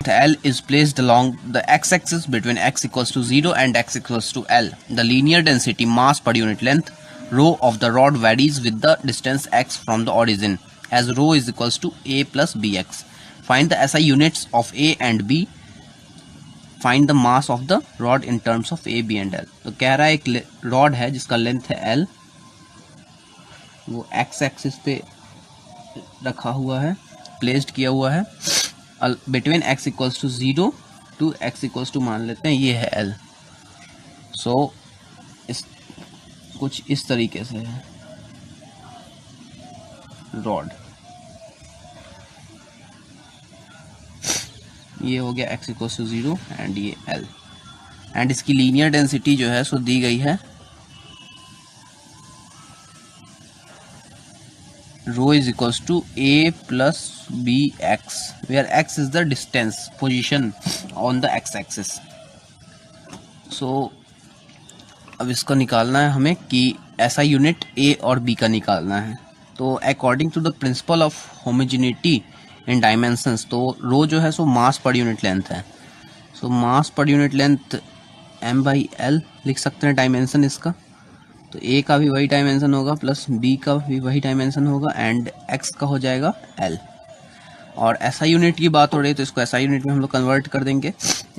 L is placed along the x-axis between x equals to 0 and x equals to L. The linear density mass per unit length rho of the rod varies with the distance x from the origin, as rho is equals to a plus bx. Find the SI units of A and B. Find the mass of the rod in terms of A, B and L. तो कह रहा है एक rod है जिसका length है L, वो x axis पे रखा हुआ है, प्लेस्ड किया हुआ है between x equals to 0 to x equals to मान लेते हैं ये है L. सो इस कुछ इस तरीके से है रॉड. ये हो गया x इक्वल्स टू 0 एंड ये L. एंड इसकी लीनियर डेंसिटी जो है सो दी गई है rho is equals to a plus bx, where x is the distance position on the x-axis. So अब इसका निकालना है हमें कि ऐसा यूनिट a और b का निकालना है. तो according to the principle of homogeneity in dimensions, तो रो जो है सो मास पर यूनिट लेंथ है. सो मास पर यूनिट लेंथ m/l लिख सकते हैं डायमेंशन इसका. तो a का भी वही डायमेंशन होगा प्लस b का भी वही डायमेंशन होगा एंड x का हो जाएगा l. और ऐसा यूनिट की बात हो रही है तो इसको ऐसा यूनिट में हम लोग कन्वर्ट कर देंगे.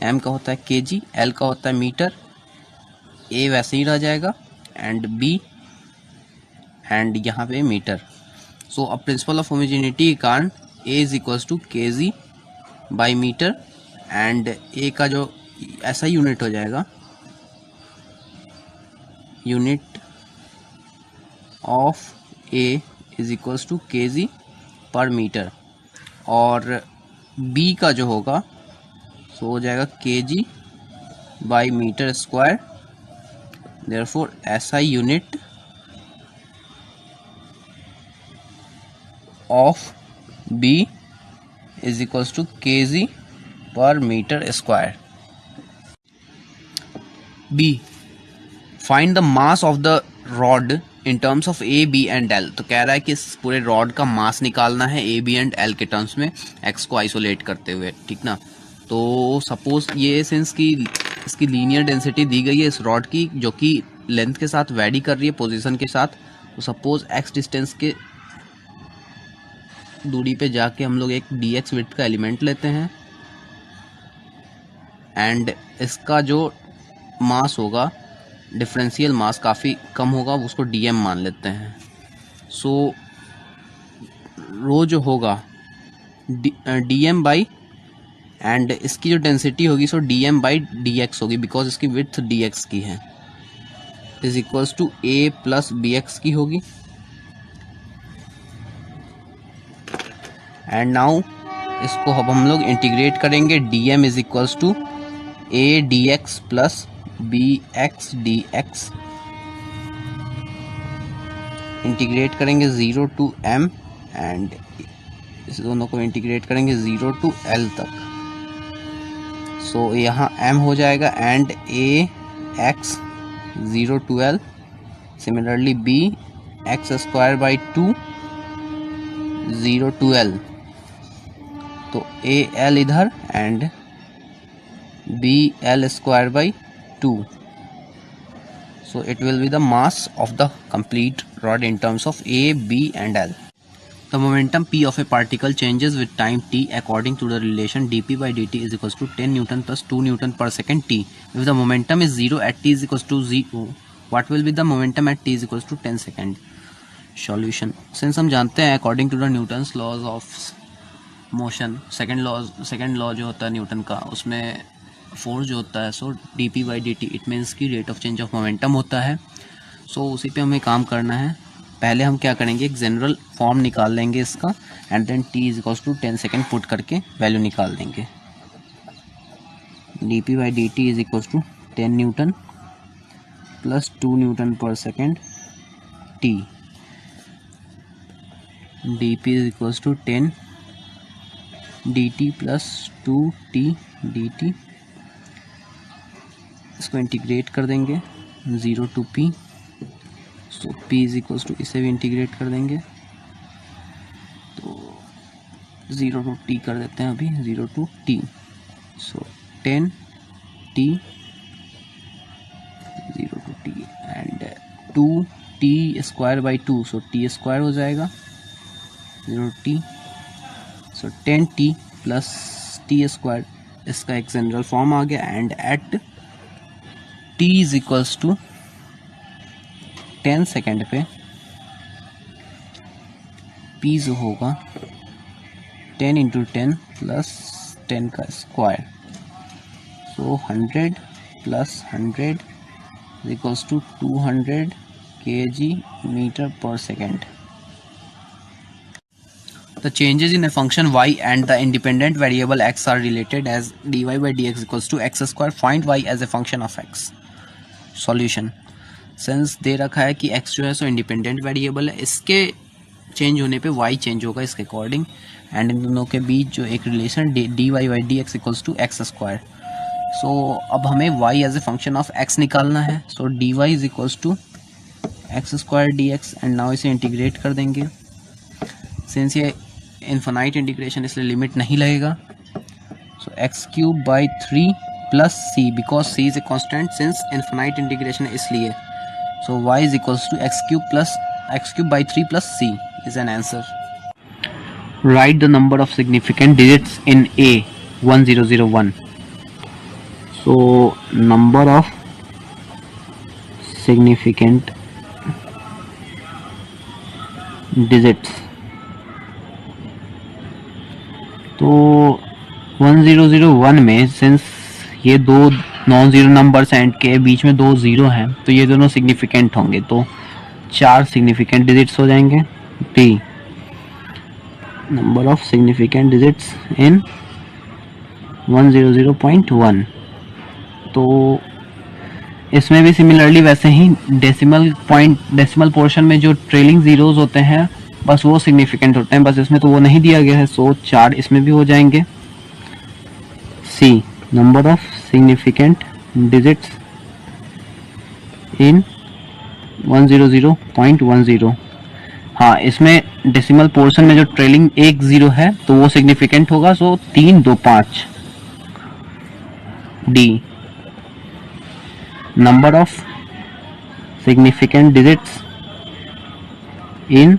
m का होता है kg, l का होता है मीटर, a वैसे ही रह जाएगा एंड b एंड यहाँ पे मीटर. सो अब प्रिंसिपल ऑफ होमोजेनिटी के कारण a is equals to kg by meter and a का जो ऐसा यूनिट हो जाएगा unit of A is equals to kg पर मीटर और B का जो होगा सो हो जाएगा kg by meter square. Therefore SI unit of B is equals to kg पर meter square. B, find the mass of the rod in terms of a, b and l. तो कह रहा है कि इस पूरे रॉड का मास निकालना है ए, बी एंड एल के टर्म्स में, एक्स को आइसोलेट करते हुए, ठीक ना. तो सपोज ये सिंस की इसकी लीनियर डेंसिटी दी गई है इस रॉड की जो कि लेंथ के साथ वैरी कर रही है पोजीशन के साथ. तो सपोज एक्स डिस्टेंस के दूरी पे जाके हम लोग एक डी एक्स विड्थ का एलिमेंट लेते हैं एंड इसका जो मास होगा डिफरेंशियल मास काफ़ी कम होगा, उसको dm मान लेते हैं. सो रो जो होगा dm बाई एंड इसकी जो डेंसिटी होगी सो dm बाई dx होगी बिकॉज इसकी विड्थ dx की है, is equals to a plus bx की होगी. एंड नाउ इसको अब हम लोग इंटीग्रेट करेंगे. dm is equals to a dx plus bx dx. Integrate करेंगे 0 टू m एंड इस दोनों को इंटीग्रेट करेंगे 0 टू l तक. सो यहाँ m हो जाएगा and a x 0 to l. Similarly b x square by 2 0 to l. तो a l इधर and b l square by 2. So it will be the mass of the complete rod in terms of A, B and L. The momentum P of a particle changes with time t according to the relation dp by dt is equals to 10 Newton plus 2 Newton per second t. If the momentum is 0 at t is equals to 0, what will be the momentum at t is equals to 10 second? Solution. Since हम जानते हैं according to the Newton's laws of motion, second law जो होता है Newton का, उसमें force जो होता है so d p by d t it means की rate of change of momentum होता है. सो उसी पे हमें काम करना है. पहले हम क्या करेंगे, एक जनरल फॉर्म निकाल लेंगे इसका and then t is equals to 10 second put करके वैल्यू निकाल देंगे. D p by d t is equals to 10 newton plus 2 newton per second t. D p is equals to 10 d t plus 2 t d t. इसको integrate कर देंगे 0 to p. So p is equals to इसे भी integrate कर देंगे तो 0 to t कर देते हैं अभी 0 to t. so 10 t 0 to t and 2 t square by 2, so t square हो जाएगा 0 t, so 10 t plus t square, इसका एक जनरल फॉर्म आ गया। And at t is equals to 10 second पे p जो होगा 10 इंटू 10 प्लस 10 का square, so 100 plus 100 is equals to 200 kg meter per second. The changes in a function y and the independent variable x are related as dy by dx equals to x square. Find y as a function of x. Solution. Since दे रखा है कि x जो है सो independent variable है, इसके change होने पे y change होगा इसके अकॉर्डिंग, एंड इन दोनों के बीच जो एक relation dy by dx equals to x square. So अब हमें y as a function of x निकालना है। So dy is equals to x square dx, and now इसे इंटीग्रेट कर देंगे। सिंस ये इनफाइनाइट इंटीग्रेशन इसलिए लिमिट नहीं लगेगा। So x cube by 3 plus c, because c is a constant since infinite integration है इसलिए। So y is equals to x cube by 3 plus c is an answer. Write the number of significant digits in a 1001। So number of significant digits, तो 1001 में since ये दो non zero numbers and के बीच में 2 zero हैं, तो ये दोनों सिग्निफिकेंट होंगे, तो 4 सिग्निफिकेंट डिजिट्स हो जाएंगे। D number of significant digits इन 100.1। तो इसमें भी सिमिलरली वैसे ही डेसिमल पोर्शन में जो ट्रेलिंग ज़ीरोज़ होते हैं बस वो सिग्निफिकेंट होते हैं, बस इसमें तो वो नहीं दिया गया है, सो 4 इसमें भी हो जाएंगे। C number of significant digits in 100.10। हाँ, इसमें डेसिमल पोर्शन में जो ट्रेलिंग 1 ज़ीरो है तो वो सिग्निफिकेंट होगा, so 3 2 5। D number of significant digits in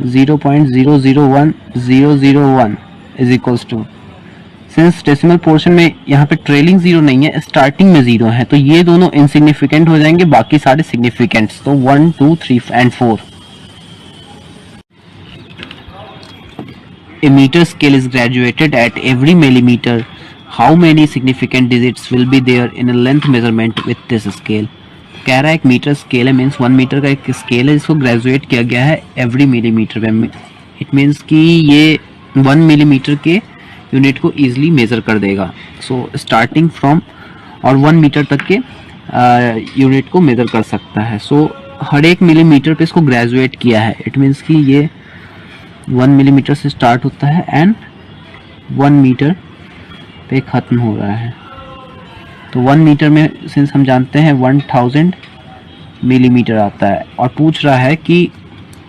0.001001 is equals to, since decimal portion में यहाँ पे ट्रेलिंग ज़ीरो नहीं है, स्टार्टिंग में ज़ीरो है, तो ये दोनों इनसिग्निफिकेंट हो जाएंगे, बाकी सारे सिग्निफिकेंट्स, तो 1 2 3 and 4। A meter scale is graduated at every millimeter. How many significant digits will be there in a length measurement with this scale? कह रहा है एक मीटर स्केल है, मीन्स 1 मीटर का एक स्केल है जिसको ग्रेजुएट किया गया है एवरी मिलीमीटर में। इट मीन्स कि ये 1 मिलीमीटर के यूनिट को ईजिली मेज़र कर देगा। सो स्टार्टिंग फ्रॉम और 1 मीटर तक के यूनिट को मेज़र कर सकता है। सो हर एक मिलीमीटर पे इसको ग्रेजुएट किया है। इट मीन्स कि ये 1 मिलीमीटर से स्टार्ट होता है एंड 1 मीटर पे ख़त्म हो रहा है। तो 1 मीटर में सिंस हम जानते हैं 1000 मिलीमीटर आता है, और पूछ रहा है कि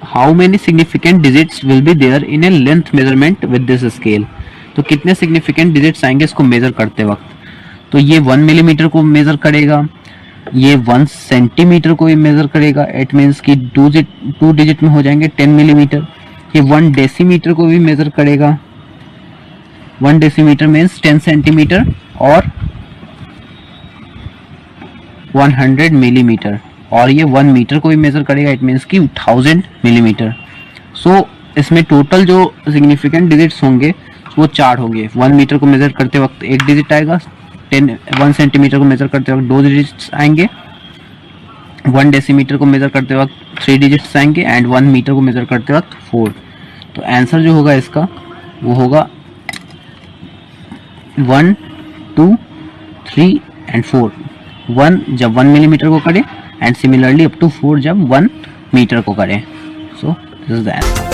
how many significant digits will be there in a length measurement with this scale. तो कितने सिग्निफिकेंट डिजिट्स आएंगे इसको मेज़र करते वक्त। तो ये 1 मिलीमीटर को मेज़र करेगा, ये 1 सेंटीमीटर को भी मेज़र करेगा। इट मीन्स कि 2 डिजिट में हो जाएंगे 10 मिलीमीटर। ये 1 डेसीमीटर को भी मेज़र करेगा। 1 डेसीमीटर मीन्स 10 सेंटीमीटर, और 100 मिलीमीटर, और ये 1 मीटर को भी मेज़र करेगा। इट मीन्स कि 1000 मिलीमीटर। सो इसमें टोटल जो सिग्निफिकेंट डिजिट्स होंगे वो 4 होंगे। 1 मीटर को मेज़र करते वक्त 1 डिजिट आएगा, 1 सेंटीमीटर को मेज़र करते वक्त 2 डिजिट्स आएंगे, 1 डेसीमीटर को मेज़र करते वक्त 3 डिजिट्स आएंगे, एंड 1 मीटर को मेज़र करते वक्त 4। तो आंसर जो होगा इसका वो होगा 1 2 3 एंड 4। 1 जब 1 मिलीमीटर को करें, एंड सिमिलरली अप टू 4 जब 1 मीटर को करें। So this is the answer.